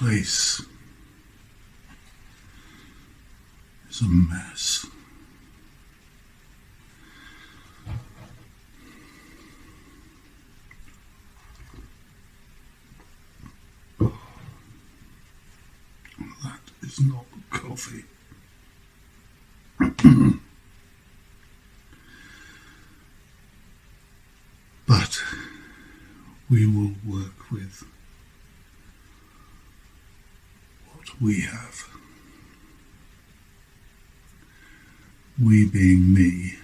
place is a mess. That is not coffee. But we will work with what we have. We being me,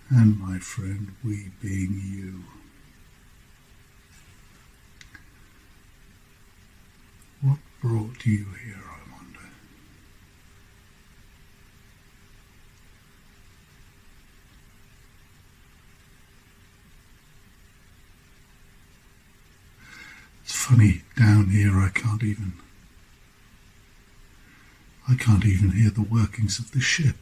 and my friend, we being you. What brought you here, I wonder? It's funny, down here I can't even hear the workings of the ship.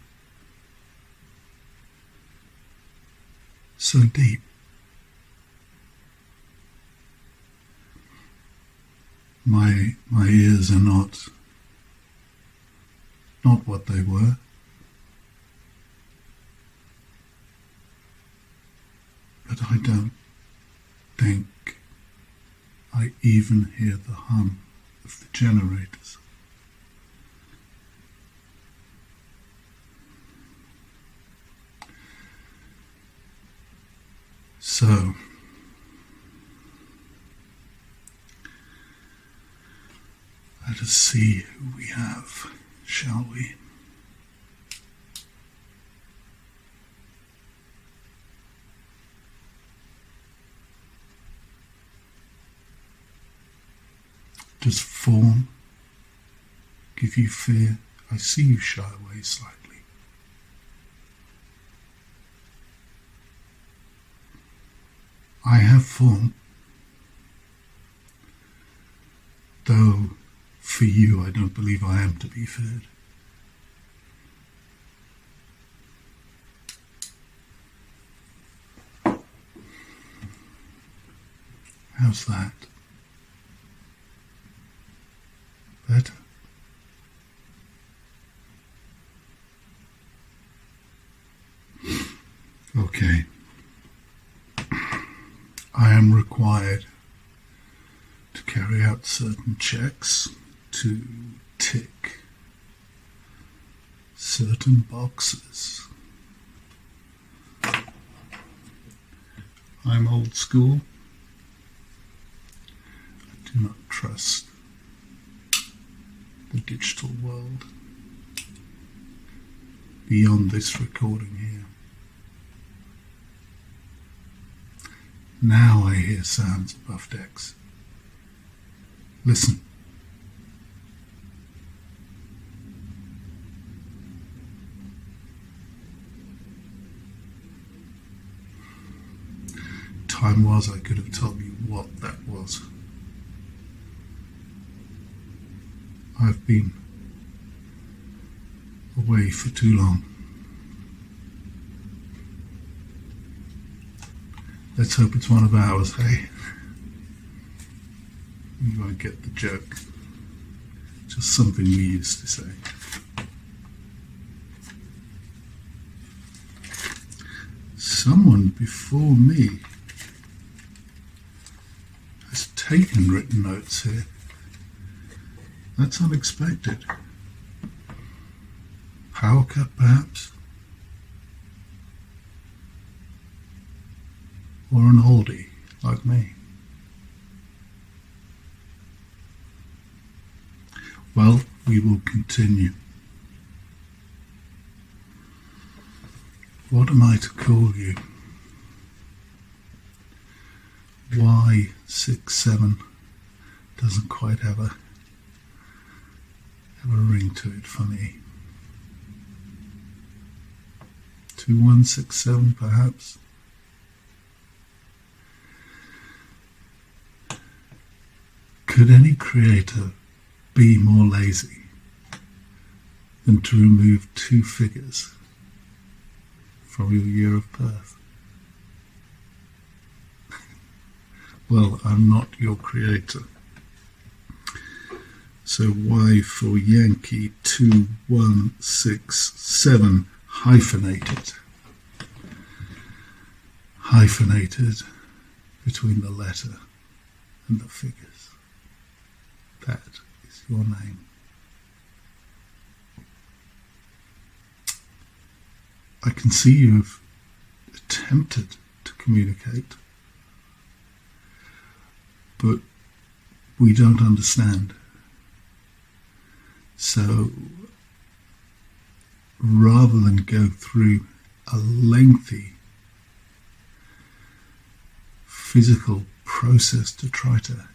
So deep. My ears are not what they were. But I don't think I even hear the hum of the generators. So, let us see who we have, shall we? Does form give you fear? I see you shy away slightly. I have form, though for you I don't believe I am to be feared. How's that? Better? Okay. I am required to carry out certain checks, to tick certain boxes. I'm old school. I do not trust the digital world beyond this recording here. Now I hear sounds above decks. Listen. Time was I could have told you what that was. I've been away for too long. Let's hope it's one of ours, hey? You won't get the joke. Just something we used to say. Someone before me has taken written notes here. That's unexpected. Power cut, perhaps? Or an oldie like me. Well, we will continue. What am I to call you? Y67 doesn't quite have a ring to it for me. 2167 perhaps? Could any creator be more lazy than to remove 2 figures from your year of birth? Well, I'm not your creator. So Y for Yankee 2167 hyphenated. Hyphenated between the letter and the figures. That is your name. I can see you've attempted to communicate, but we don't understand. So rather than go through a lengthy physical process to try to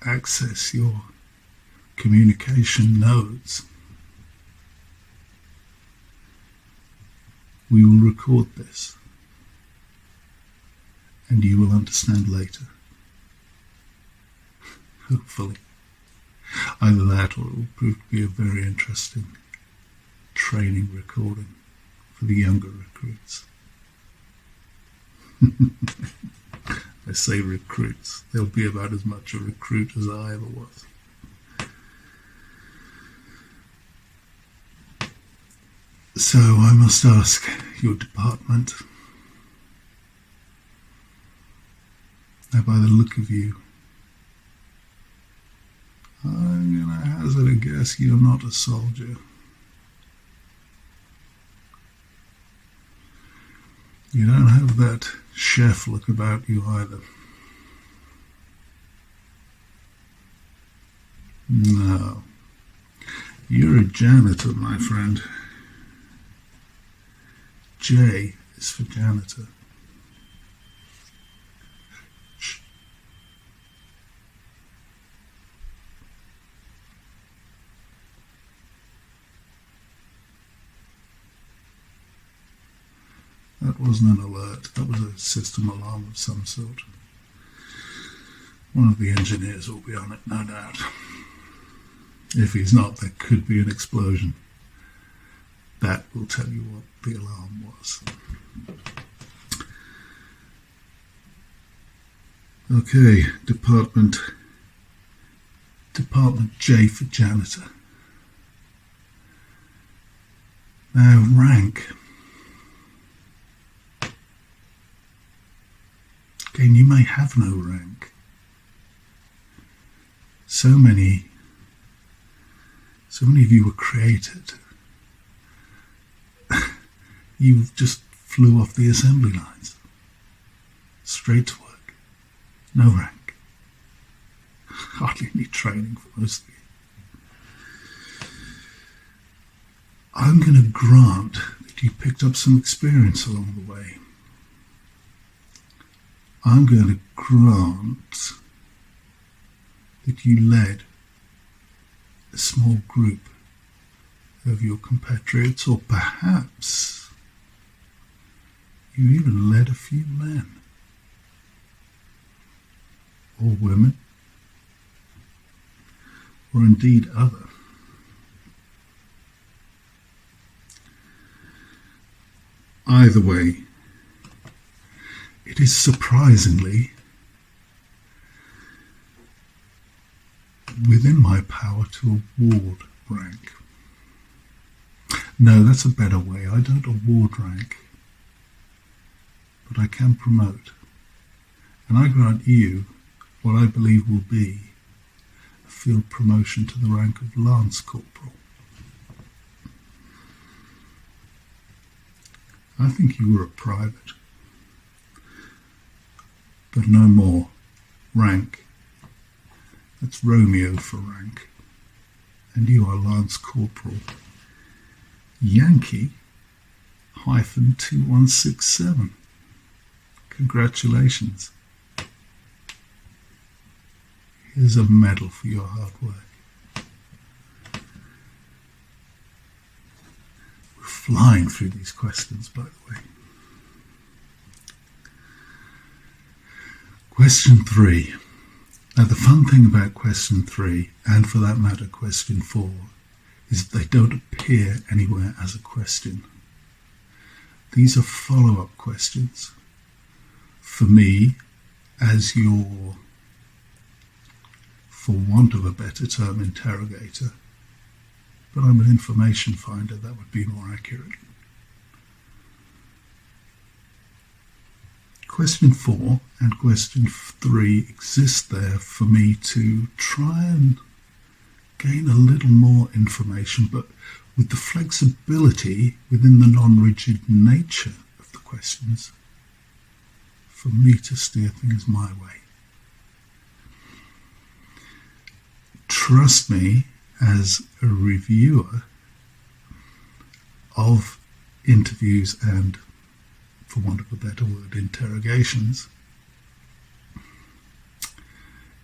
access your communication nodes, we will record this and you will understand later. Hopefully. Either that or it will prove to be a very interesting training recording for the younger recruits. I say recruits, they'll be about as much a recruit as I ever was. So I must ask your department. Now by the look of you, I'm going to hazard a guess you're not a soldier. You don't have that chef look about you either. No. You're a janitor, my friend. J is for janitor. Shh. That wasn't an alert, that was a system alarm of some sort. One of the engineers will be on it, no doubt. If he's not, there could be an explosion. That will tell you what the alarm was. Okay, Department J for janitor. Now, rank. Again, you may have no rank. So many of you were created. You just flew off the assembly lines. Straight to work. No rank. Hardly any training for most of you. I'm going to grant that you picked up some experience along the way. I'm going to grant that you led a small group of your compatriots, or perhaps you even led a few men or women, or indeed other. Either way, it is surprisingly within my power to award rank. No, that's a better way. I don't award rank, but I can promote. And I grant you what I believe will be a field promotion to the rank of Lance Corporal. I think you were a private, but no more. Rank. That's Romeo for rank. And you are Lance Corporal. Yankee -2167. Congratulations. Here's a medal for your hard work. We're flying through these questions, by the way. Question 3. Now the fun thing about question 3, and for that matter question 4, is that they don't appear anywhere as a question. These are follow-up questions for me as your for want of a better term, interrogator, but I'm an information finder. That would be more accurate. Question 4 and question 3 exist there for me to try and gain a little more information, but with the flexibility within the non-rigid nature of the questions for me to steer things my way. Trust me, as a reviewer of interviews and, for want of a better word, interrogations,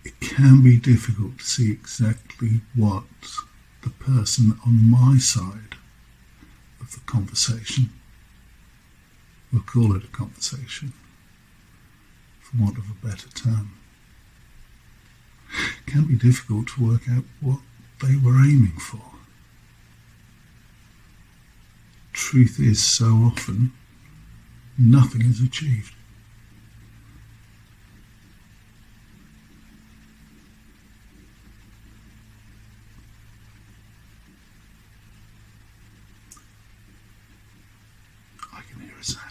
it can be difficult to see exactly what the person on my side of the conversation, we'll call it a conversation, for want of a better term, it can be difficult to work out what they were aiming for. Truth is, so often, nothing is achieved. I can hear a sound.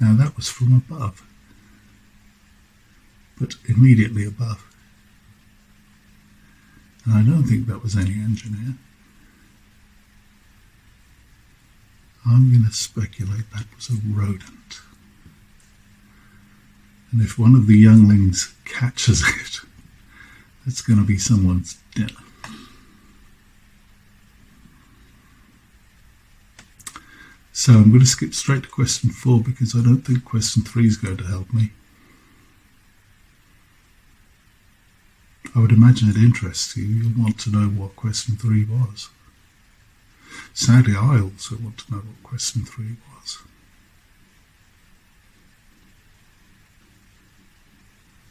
Now that was from above, but immediately above. And I don't think that was any engineer. I'm going to speculate that was a rodent. And if one of the younglings catches it, that's going to be someone's dinner. So I'm going to skip straight to question 4 because I don't think question 3 is going to help me. I would imagine it interests you. You'll want to know what question 3 was. Sadly, I also want to know what question 3 was.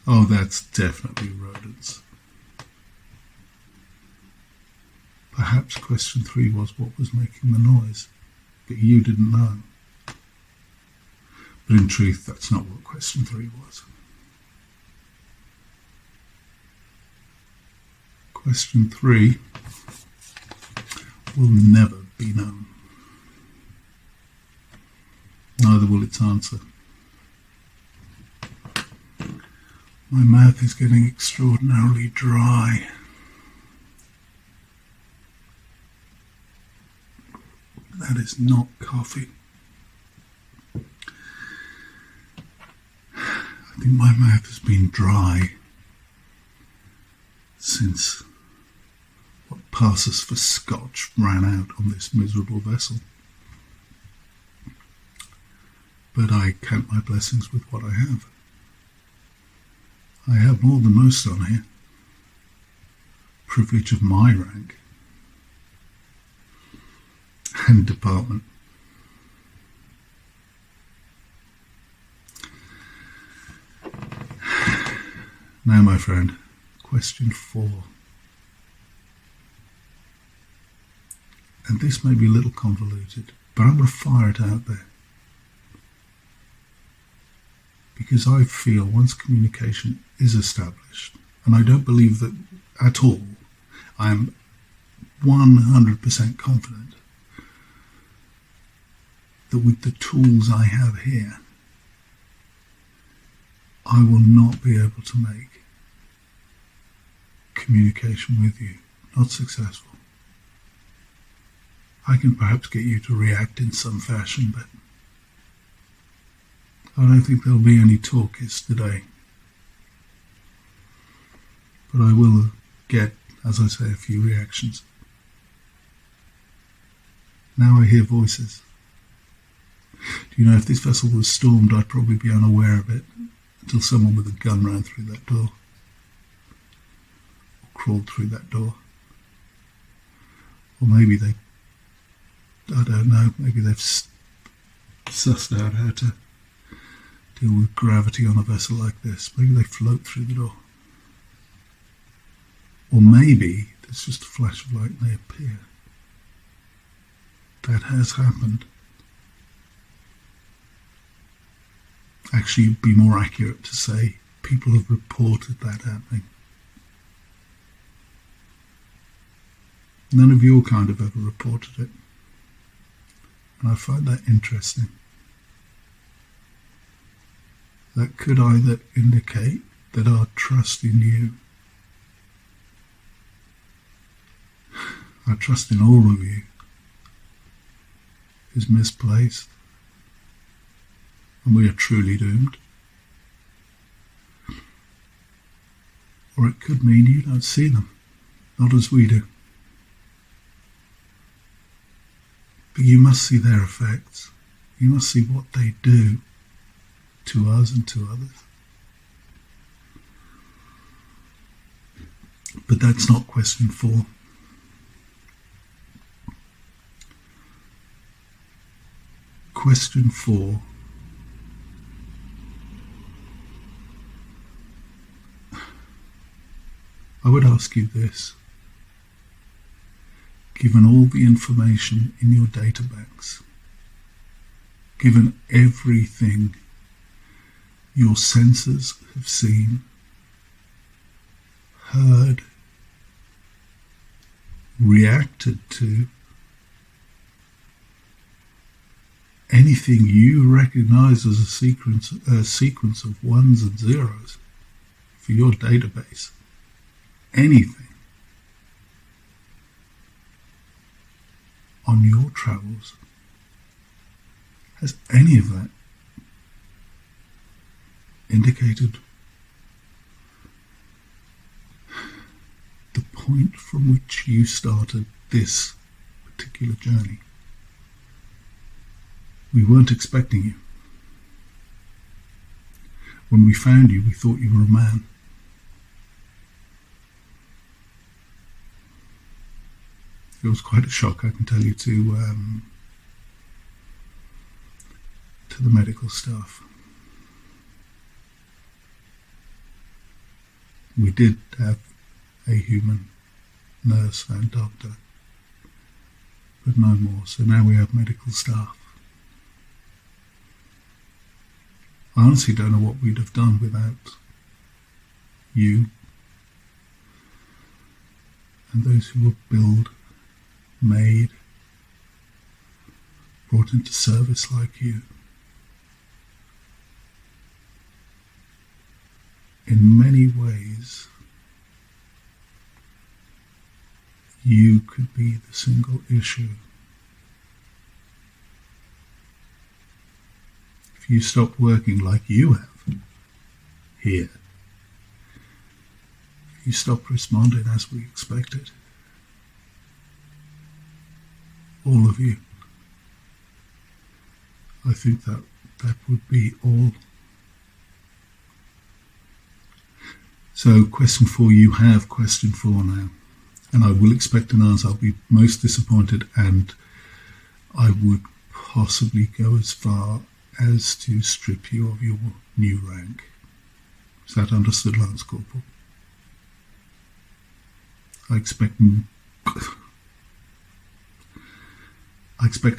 Oh, that's definitely rodents. Perhaps question 3 was what was making the noise, but you didn't know. But in truth, that's not what question 3 was. Question 3 will never be known. Neither will its answer. My mouth is getting extraordinarily dry. That is not coffee. I think my mouth has been dry since what passes for scotch ran out on this miserable vessel. But I count my blessings with what I have. I have more than most on here. Privilege of my rank and department. Now, my friend, question 4. And this may be a little convoluted, but I'm going to fire it out there. Because I feel once communication is established, and I don't believe that at all, I am 100% confident that with the tools I have here, I will not be able to make communication with you not successful. I can perhaps get you to react in some fashion, but I don't think there'll be any talkies today. But I will get, as I say, a few reactions. Now I hear voices. Do you know, if this vessel was stormed, I'd probably be unaware of it until someone with a gun ran through that door, or crawled through that door. Or maybe they, I don't know, maybe they've sussed out how to deal with gravity on a vessel like this. Maybe they float through the door. Or maybe there's just a flash of light and they appear. That has happened. Actually, it'd be more accurate to say people have reported that happening. None of your kind have ever reported it. And I find that interesting. That could either indicate that our trust in you, our trust in all of you, is misplaced and we are truly doomed. Or it could mean you don't see them, not as we do. But you must see their effects. You must see what they do to us and to others. But that's not question 4. Question 4 I would ask you this. Given all the information in your data banks, given everything your senses have seen, heard, reacted to, anything you recognize as a sequence of ones and zeros for your database, anything on your travels, has any of that indicated the point from which you started this particular journey? We weren't expecting you. When we found you, we thought you were a man. It was quite a shock, I can tell you, to the medical staff. We did have a human nurse and doctor, but no more. So now we have medical staff. I honestly don't know what we'd have done without you and those who were billed, made, brought into service like you. In many ways, you could be the single issue. If you stopped working like you have here, if you stopped responding as we expected, all of you, I think that would be all. So question 4, you have question 4 now, and I will expect an answer. I'll be most disappointed, and I would possibly go as far as to strip you of your new rank. Is that understood, Lance Corporal? I expect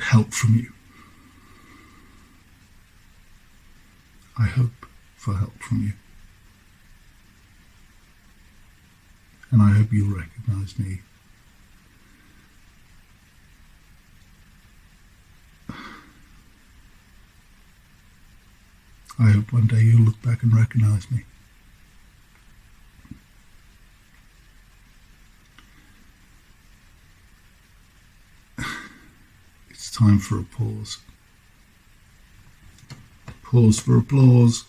help from you. I hope for help from you. And I hope you'll recognize me. I hope one day you'll look back and recognize me. It's time for a pause. Pause for applause.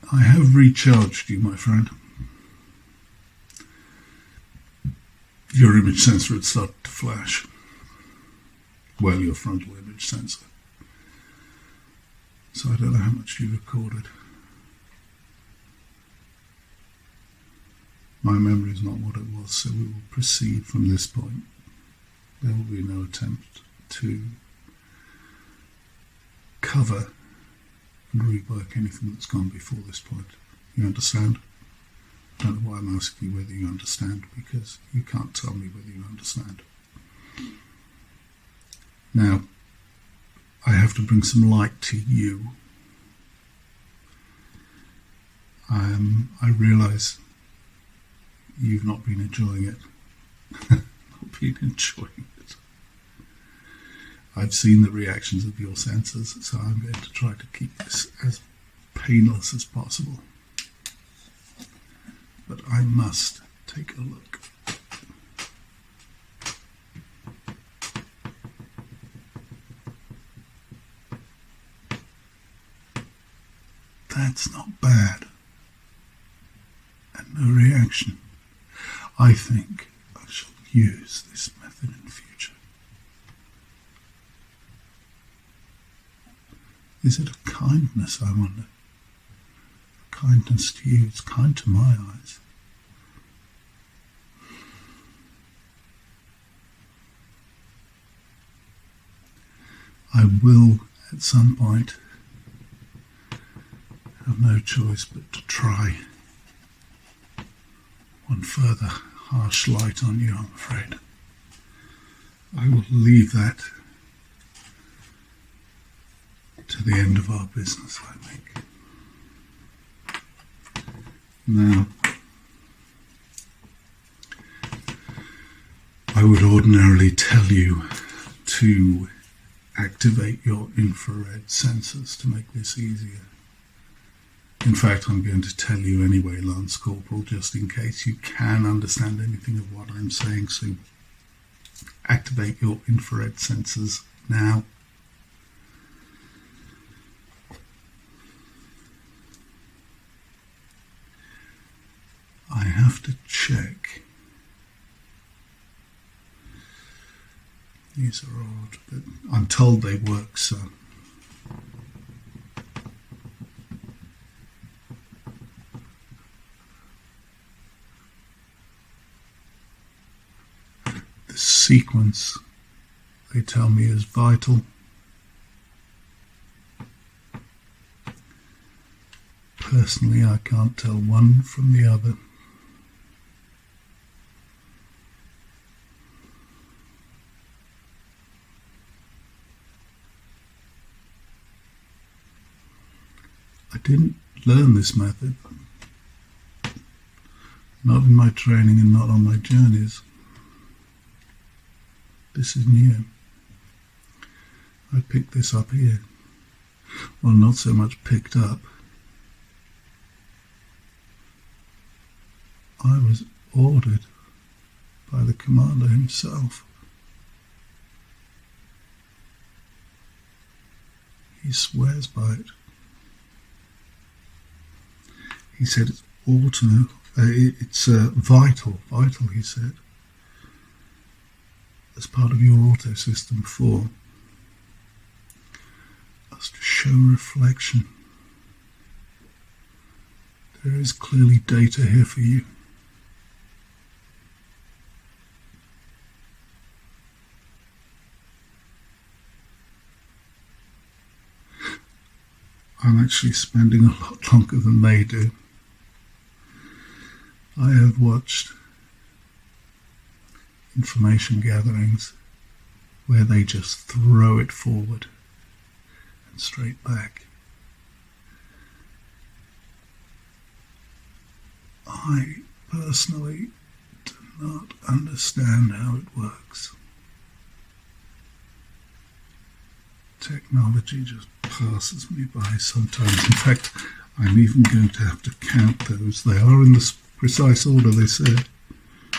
I have recharged you, my friend. Your image sensor had started to flash. Well, your frontal image sensor. So I don't know how much you recorded. My memory is not what it was, so we will proceed from this point. There will be no attempt to cover and rework anything that's gone before this point. You understand? I don't know why I'm asking you whether you understand, because you can't tell me whether you understand. Now, I have to bring some light to you. I realise you've not been enjoying it. Not been enjoying it. I've seen the reactions of your senses, so I'm going to try to keep this as painless as possible. But I must take a look. That's not bad. And no reaction. I think I shall use this method in the future. Is it a kindness, I wonder? A kindness to you, it's kind to my eyes. I will, at some point, have no choice but to try one further harsh light on you, I'm afraid. I will leave that to the end of our business, I think. Now, I would ordinarily tell you to activate your infrared sensors to make this easier. In fact, I'm going to tell you anyway, Lance Corporal, just in case you can understand anything of what I'm saying. So activate your infrared sensors now. I have to check. These are odd, but I'm told they work, so. The sequence, they tell me, is vital. Personally, I can't tell one from the other. I didn't learn this method, not in my training and not on my journeys. This is new. I picked this up here. Well, not so much picked up. I was ordered by the commander himself. He swears by it. He said it's vital, he said, as part of your auto system for us to show reflection. There is clearly data here for you. I'm actually spending a lot longer than they do. I have watched information gatherings where they just throw it forward and straight back. I personally do not understand how it works. Technology just passes me by sometimes. In fact, I'm even going to have to count those. They are in the precise order they said. 3,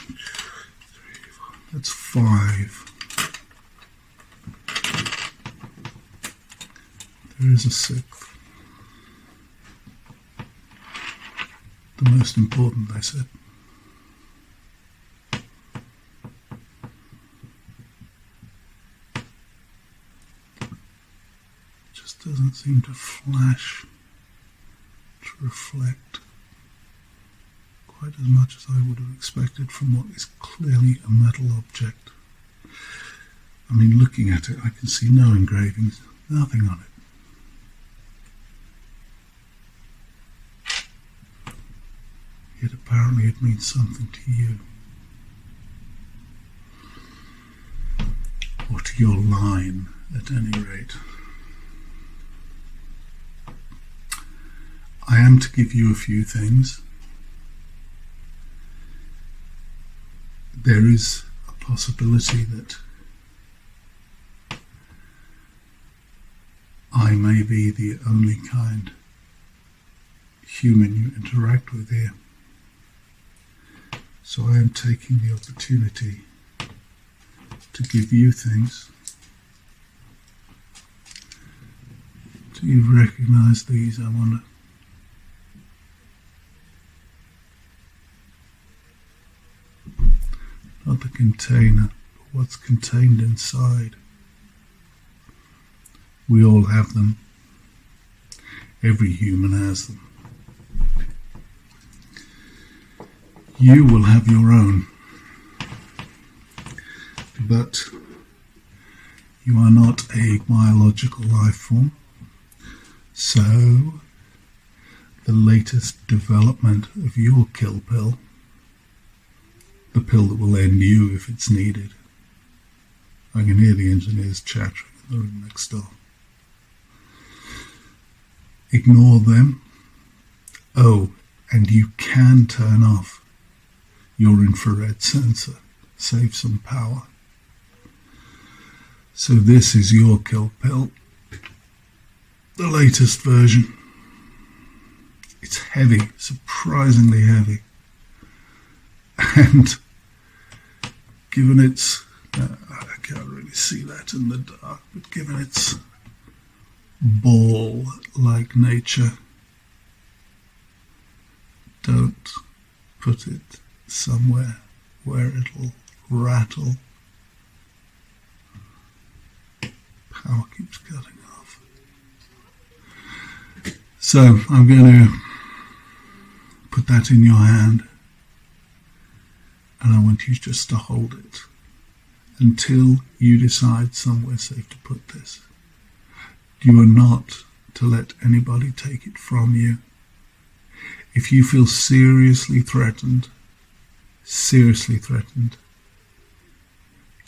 4, that's 5. There is a 6th. The most important, they said. Just doesn't seem to flash, to reflect quite as much as I would have expected from what is clearly a metal object. I mean, looking at it, I can see no engravings, nothing on it. apparently it means something to you, or to your line at any rate. I am to give you a few things. There is a possibility that I may be the only kind human you interact with here. So I am taking the opportunity to give you things. Do you recognize these, I wonder? Not the container, but what's contained inside. We all have them. Every human has them. You will have your own, but you are not a biological life form, so the latest development of your kill pill, the pill that will end you if it's needed. I can hear the engineers chattering in the room next door. Ignore them. Oh, and you can turn off your infrared sensor. Save some power. So this is your kill pill. The latest version. It's heavy, surprisingly heavy. And given its, I can't really see that in the dark, but given its ball-like nature, don't put it somewhere where it'll rattle. Power keeps cutting off. So I'm going to put that in your hand, and I want you just to hold it until you decide somewhere safe to put this. You are not to let anybody take it from you. If you feel seriously threatened,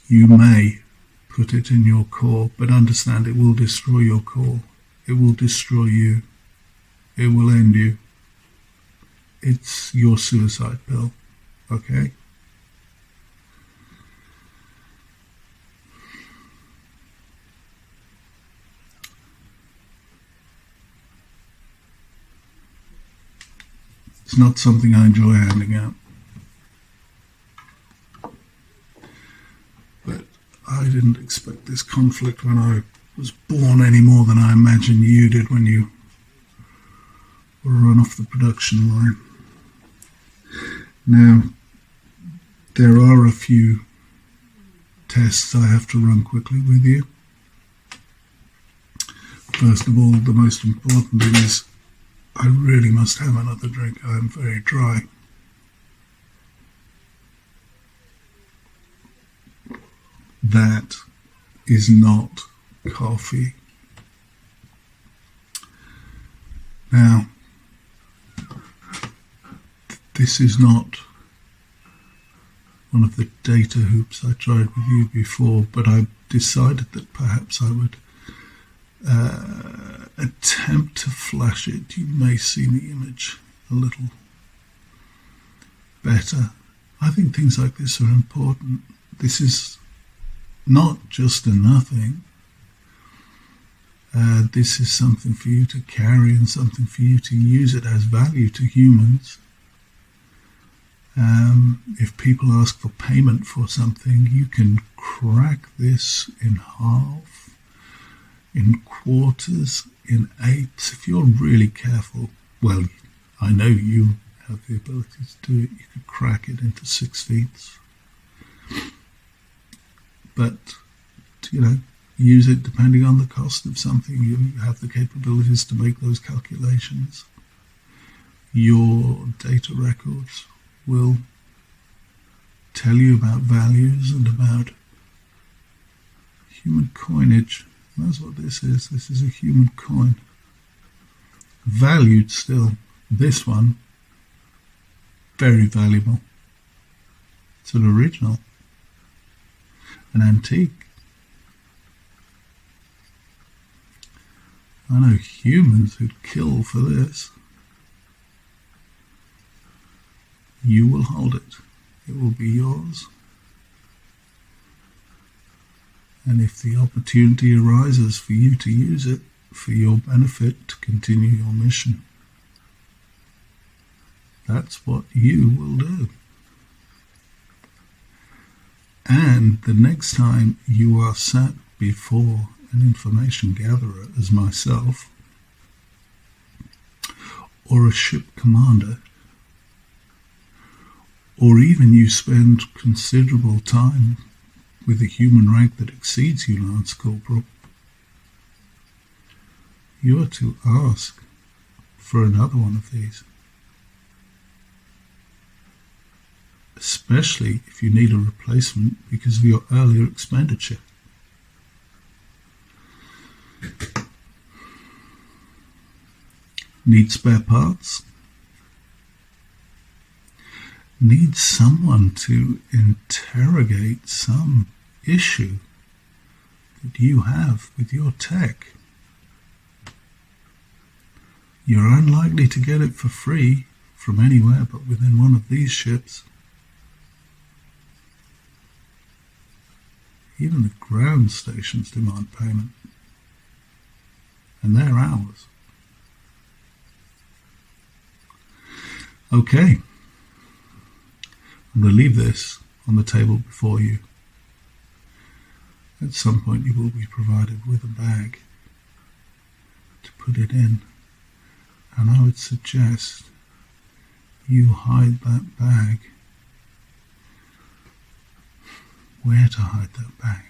you may put it in your core, but understand it will destroy your core. It will destroy you. It will end you. It's your suicide pill, okay? It's not something I enjoy handing out. But I didn't expect this conflict when I was born any more than I imagine you did when you were run off the production line. Now, there are a few tests I have to run quickly with you. First of all, the most important thing is I really must have another drink. I am very dry. That is not coffee. Now, this is not one of the data hoops I tried with you before, but I decided that perhaps I would attempt to flash it. You may see the image a little better. I think things like this are important. This is not just a nothing. This is something for you to carry and something for you to use. It has value to humans. If people ask for payment for something, you can crack this in half, in quarters, in eighths. If you're really careful, well, I know you have the ability to do it. You could crack it into 6/8. But, use it depending on the cost of something. You have the capabilities to make those calculations. Your data records will tell you about values and about human coinage. That's what this is. This is a human coin. Valued still. This one, very valuable. It's an original, an antique. I know humans who'd kill for this. You will hold it. It will be yours. And if the opportunity arises for you to use it for your benefit to continue your mission, that's what you will do. And the next time you are sat before an information gatherer as myself, or a ship commander, or even you spend considerable time with a human rank that exceeds you, Lance Corporal, you are to ask for another one of these. Especially if you need a replacement because of your earlier expenditure. Need spare parts? Need someone to interrogate some issue that you have with your tech? You're unlikely to get it for free from anywhere but within one of these ships. Even the ground stations demand payment. And they're ours. Okay. I'm going to leave this on the table before you. At some point you will be provided with a bag to put it in. And I would suggest you hide that bag. Where to hide that bag?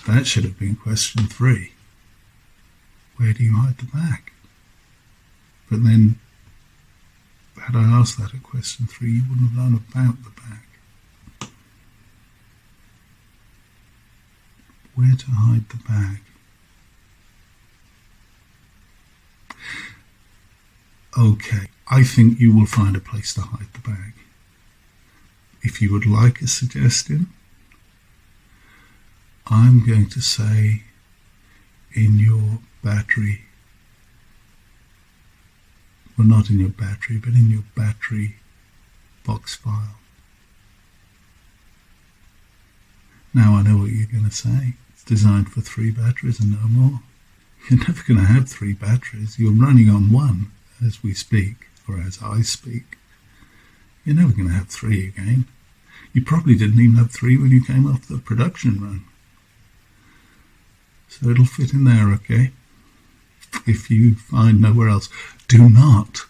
That should have been question 3. Where do you hide the bag? But then, had I asked that at question 3, you wouldn't have known about the bag. Where to hide the bag? Okay, I think you will find a place to hide the bag. If you would like a suggestion, I'm going to say in your battery, well, not in your battery, but in your battery box file. Now I know what you're going to say. It's designed for 3 batteries and no more. You're never going to have 3 batteries. You're running on 1 as we speak, or as I speak. You're never going to have 3 again. You probably didn't even have 3 when you came off the production run. So it'll fit in there, okay? If you find nowhere else, do not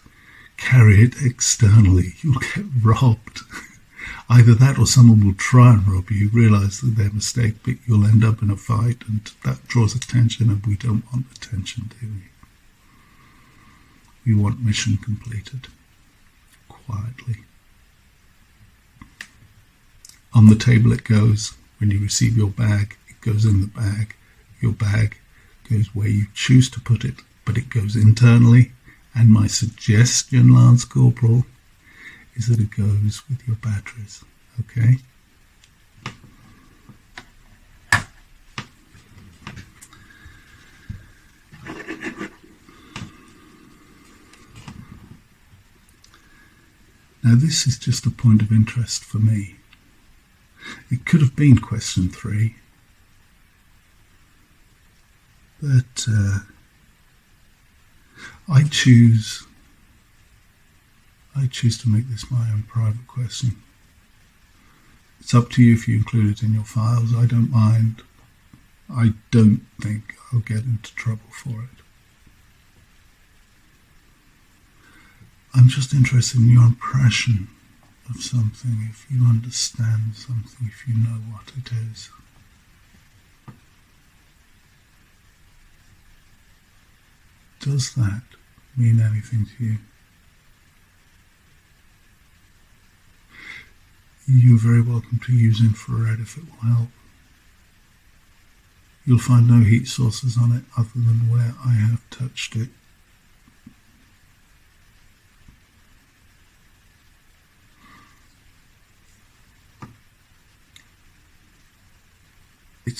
carry it externally. You'll get robbed. Either that or someone will try and rob you, realise that they're a mistake, but you'll end up in a fight, and that draws attention, and we don't want attention, do we? We want mission completed. Quietly. On the table it goes. When you receive your bag, it goes in the bag. Your bag goes where you choose to put it, but it goes internally. And my suggestion, Lance Corporal, is that it goes with your batteries. Okay? Now this is just a point of interest for me. It could have been question 3, but I choose to make this my own private question. It's up to you if you include it in your files. I don't mind. I don't think I'll get into trouble for it. I'm just interested in your impression of something, if you understand something, if you know what it is. Does that mean anything to you? You're very welcome to use infrared if it will help. You'll find no heat sources on it other than where I have touched it.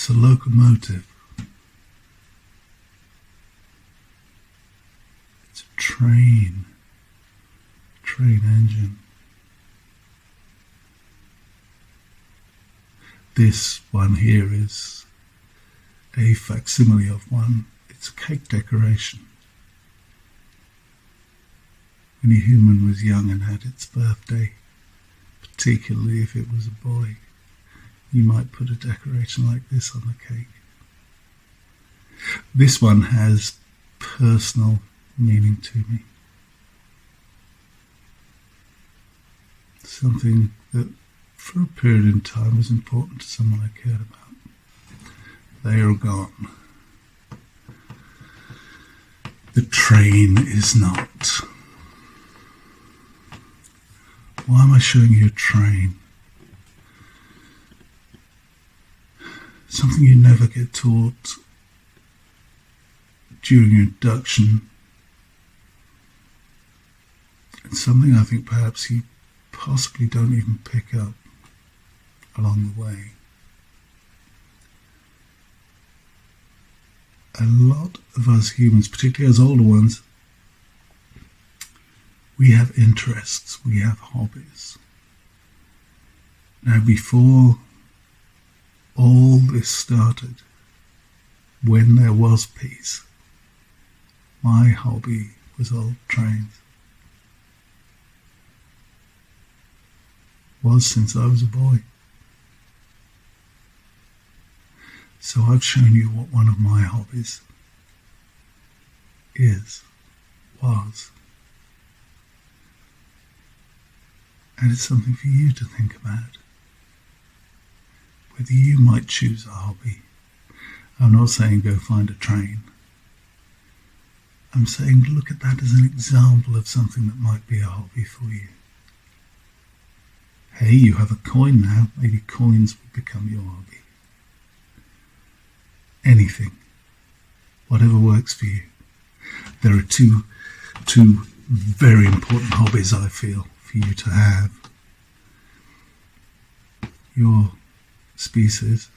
It's a locomotive. It's a train engine. This one here is a facsimile of one. It's a cake decoration. When a human was young and had its birthday, particularly if it was a boy, you might put a decoration like this on the cake. This one has personal meaning to me. Something that for a period in time was important to someone I cared about. They are gone. The train is not. Why am I showing you a train? Something you never get taught during your induction, and something I think perhaps you possibly don't even pick up along the way. A lot of us humans, particularly as older ones, we have interests, we have hobbies. Now, before all this started, when there was peace, my hobby was old trains. Was since I was a boy. So I've shown you what one of my hobbies was. And it's something for you to think about. Whether you might choose a hobby. I'm not saying go find a train. I'm saying look at that as an example of something that might be a hobby for you. Hey, you have a coin now. Maybe coins will become your hobby. Anything. Whatever works for you. There are two very important hobbies, I feel, for you to have. Your species.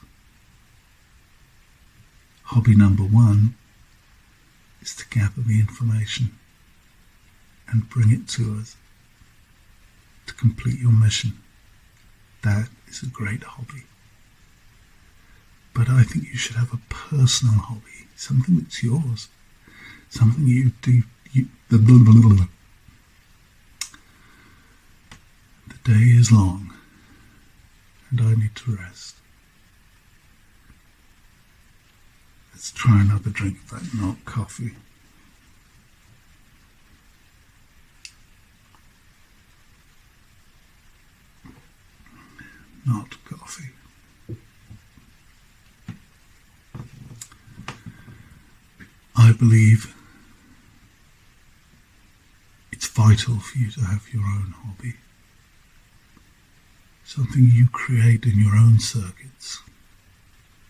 Hobby number one is to gather the information and bring it to us to complete your mission. That is a great hobby. But I think you should have a personal hobby, something that's yours, something you do. The day is long, and I need to rest. Let's try another drink of that, not coffee. Not coffee. I believe it's vital for you to have your own hobby. Something you create in your own circuits,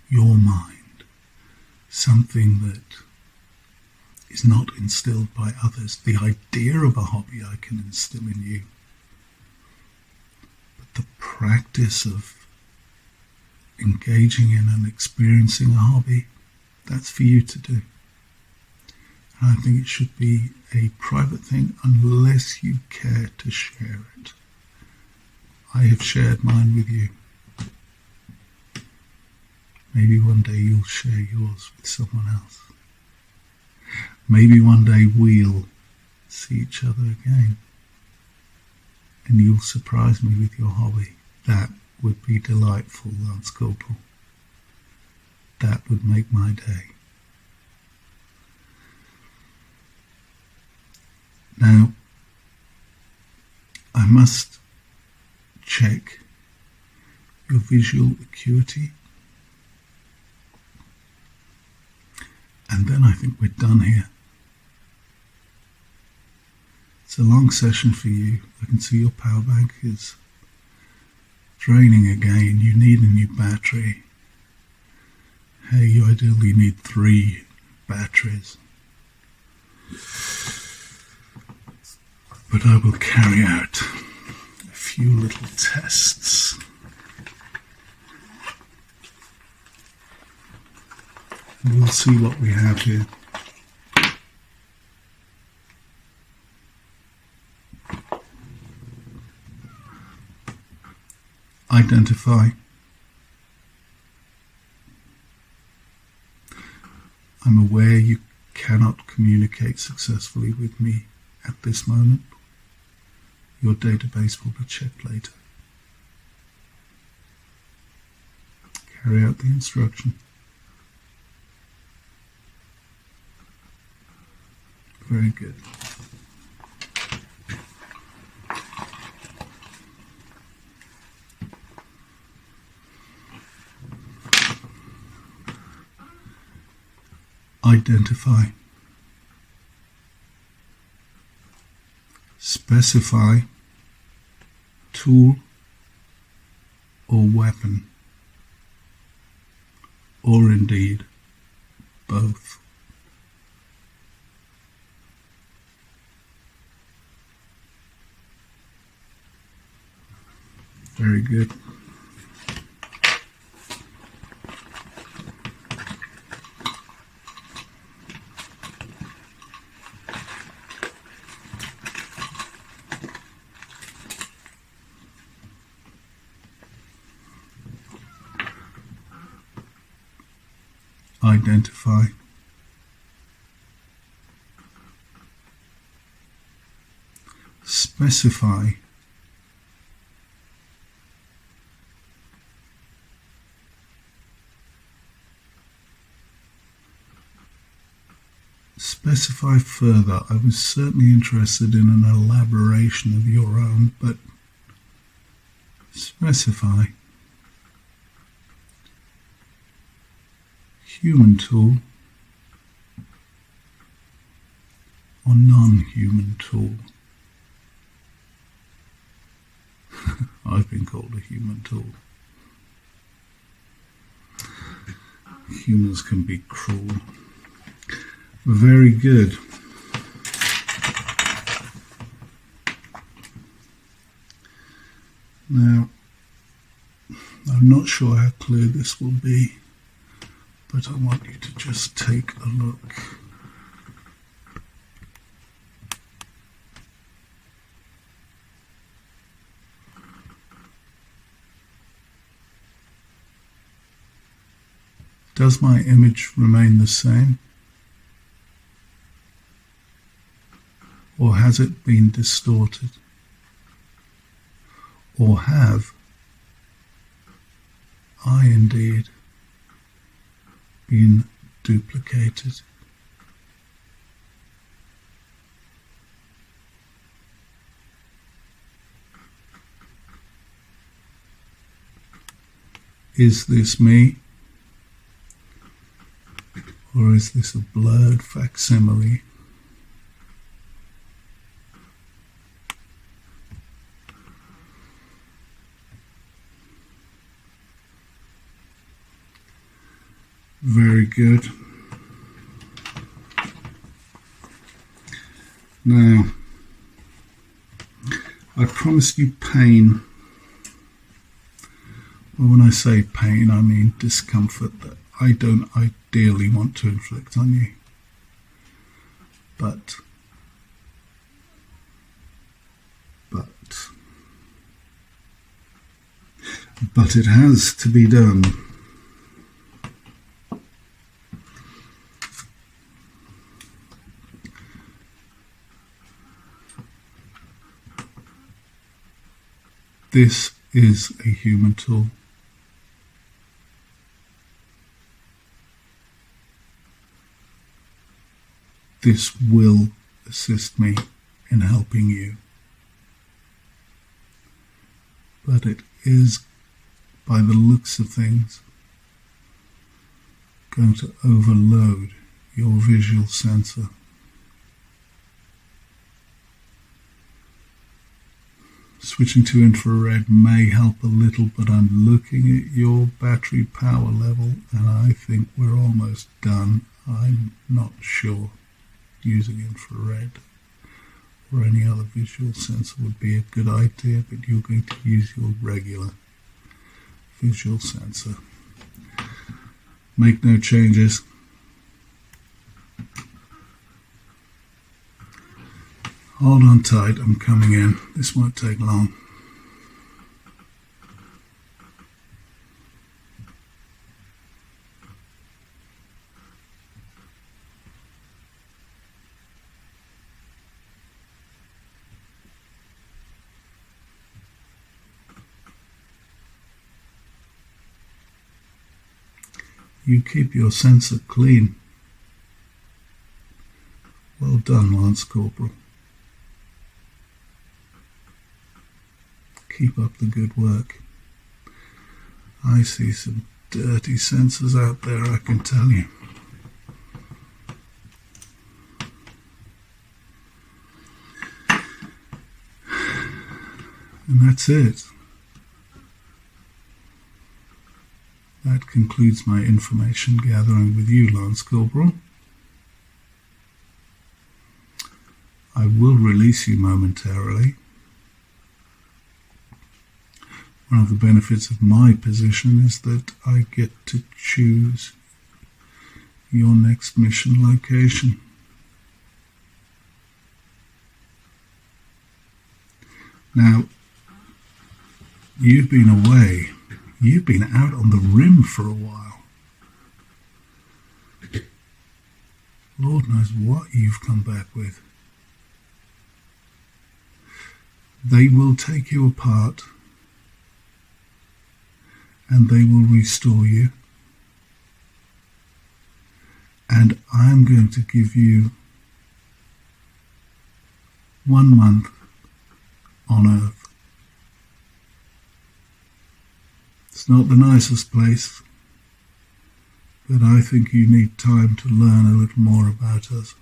your mind. Something that is not instilled by others. The idea of a hobby I can instill in you. But the practice of engaging in and experiencing a hobby, that's for you to do. And I think it should be a private thing unless you care to share it. I have shared mine with you. Maybe one day you'll share yours with someone else. Maybe one day we'll see each other again and you'll surprise me with your hobby. That would be delightful, Lance Corporal. That would make my day. Now, I must check your visual acuity. And then I think we're done here. It's a long session for you. I can see your power bank is draining again. You need a new battery. Hey, you ideally need 3 batteries. But I will carry out a few little tests. And we'll see what we have here. Identify. I'm aware you cannot communicate successfully with me at this moment. Your database will be checked later. Carry out the instruction. Very good. Identify. Specify tool or weapon, or indeed both. Very good. Identify. Specify. Specify further. I was certainly interested in an elaboration of your own, but specify. Human tool or non-human tool. I've been called a human tool. Humans can be cruel. Very good. Now, I'm not sure how clear this will be, but I want you to just take a look. Does my image remain the same? Or has it been distorted? Or have I indeed been duplicated? Is this me? Or is this a blurred facsimile? Very good. Now, I promised you pain. Well, when I say pain, I mean discomfort that I don't ideally want to inflict on you. But it has to be done. This is a human tool. This will assist me in helping you. But it is, by the looks of things, going to overload your visual sensor. Switching to infrared may help a little, but I'm looking at your battery power level and I think we're almost done. I'm not sure using infrared or any other visual sensor would be a good idea, but you're going to use your regular visual sensor. Make no changes. Hold on tight, I'm coming in. This won't take long. You keep your sensor clean. Well done, Lance Corporal. Keep up the good work. I see some dirty sensors out there, I can tell you. And that's it. That concludes my information gathering with you, Lance Corporal. I will release you momentarily. One of the benefits of my position is that I get to choose your next mission location. Now, you've been away. You've been out on the rim for a while. Lord knows what you've come back with. They will take you apart and they will restore you. And I'm going to give you 1 month on Earth. It's not the nicest place, but I think you need time to learn a little more about us.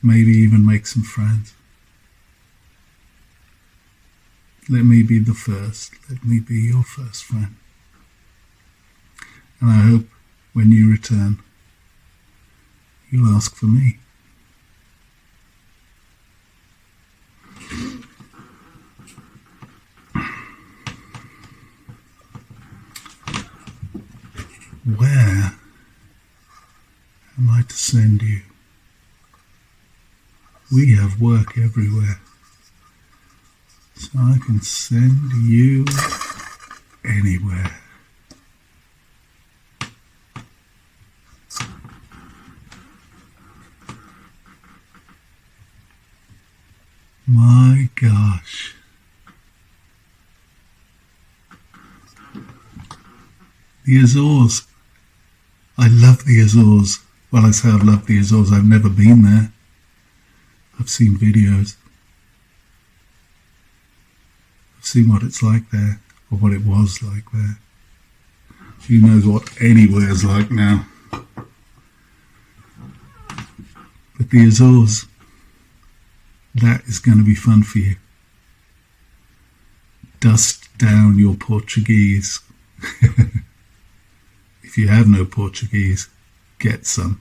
Maybe even make some friends. Let me be the first. Let me be your first friend. And I hope when you return, you'll ask for me. Where am I to send you? We have work everywhere, so I can send you anywhere. My gosh. The Azores. I love the Azores. Well, I say I've loved the Azores. I've never been there. I've seen videos. I've seen what it's like there, or what it was like there. Who knows what anywhere's like now. But the Azores, that is going to be fun for you. Dust down your Portuguese. If you have no Portuguese, get some.